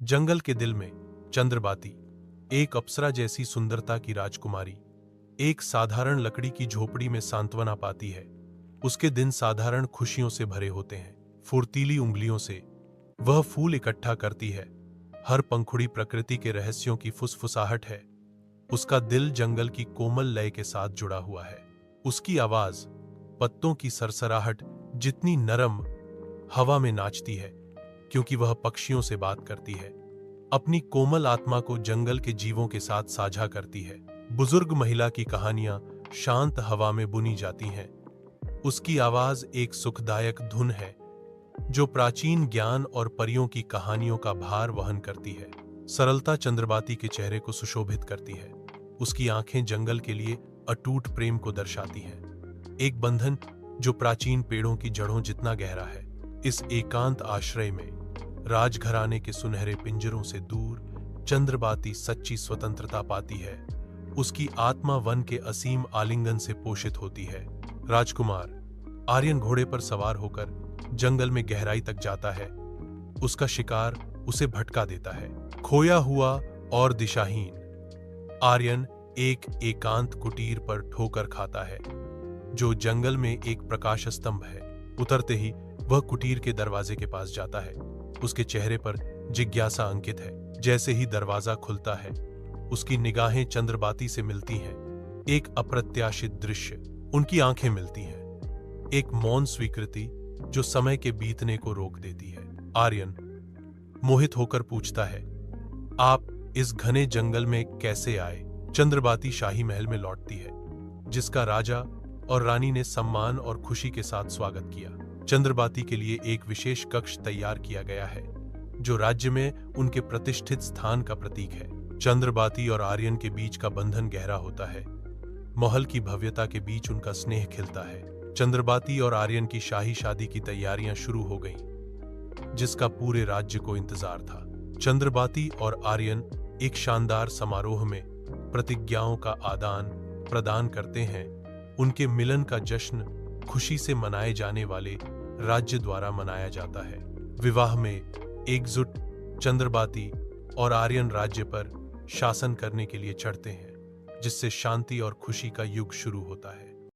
जंगल के दिल में चंद्रबाती, एक अप्सरा जैसी सुंदरता की राजकुमारी, एक साधारण लकड़ी की झोपड़ी में सांत्वना पाती है। उसके दिन साधारण खुशियों से भरे होते हैं। फुर्तीली उंगलियों से वह फूल इकट्ठा करती है। हर पंखुड़ी प्रकृति के रहस्यों की फुसफुसाहट है। उसका दिल जंगल की कोमल लय के साथ जुड़ा हुआ है। उसकी आवाज पत्तों की सरसराहट जितनी नरम हवा में नाचती है, क्योंकि वह पक्षियों से बात करती है, अपनी कोमल आत्मा को जंगल के जीवों के साथ साझा करती है। बुजुर्ग महिला की कहानियां शांत हवा में बुनी जाती हैं। उसकी आवाज एक सुखदायक धुन है जो प्राचीन ज्ञान और परियों की कहानियों का भार वहन करती है। सरलता चंद्रबाती के चेहरे को सुशोभित करती है। उसकी आंखें जंगल के लिए अटूट प्रेम को दर्शाती हैं, एक बंधन जो प्राचीन पेड़ों की जड़ों जितना गहरा है। इस एकांत आश्रय में, राजघराने के सुनहरे पिंजरों से दूर, चंद्रबाती सच्ची स्वतंत्रता पाती है। उसकी आत्मा वन के असीम आलिंगन से पोषित होती है। राजकुमार आर्यन घोड़े पर सवार होकर जंगल में गहराई तक जाता है। उसका शिकार उसे भटका देता है। खोया हुआ और दिशाहीन, आर्यन एक एकांत कुटीर पर ठोकर खाता है जो जंगल में एक प्रकाश स्तंभ है। उतरते ही वह कुटीर के दरवाजे के पास जाता है। उसके चेहरे पर जिज्ञासा अंकित है। जैसे ही दरवाजा खुलता है, उसकी निगाहें चंद्रबाती से मिलती हैं। एक अप्रत्याशित दृश्य, उनकी आंखें मिलती हैं। एक मौन स्वीकृति जो समय के बीतने को रोक देती है। आर्यन मोहित होकर पूछता है, आप इस घने जंगल में कैसे आए? चंद्रबाती शाही महल में लौटती है, जिसका राजा और रानी ने सम्मान और खुशी के साथ स्वागत किया। चंद्रबाती के लिए एक विशेष कक्ष तैयार किया गया है जो राज्य में उनके प्रतिष्ठित स्थान का प्रतीक है। चंद्रबाती और आर्यन के बीच का बंधन गहरा होता है। महल की भव्यता के बीच उनका स्नेह खिलता है। चंद्रबाती और आर्यन की शाही शादी की तैयारियां शुरू हो गईं, जिसका पूरे राज्य को इंतजार था। चंद्रबाती और आर्यन एक शानदार समारोह में प्रतिज्ञाओं का आदान प्रदान करते हैं। उनके मिलन का जश्न खुशी से मनाए जाने वाले राज्य द्वारा मनाया जाता है। विवाह में एकजुट चंद्रबाती और आर्यन राज्य पर शासन करने के लिए चढ़ते हैं, जिससे शांति और खुशी का युग शुरू होता है।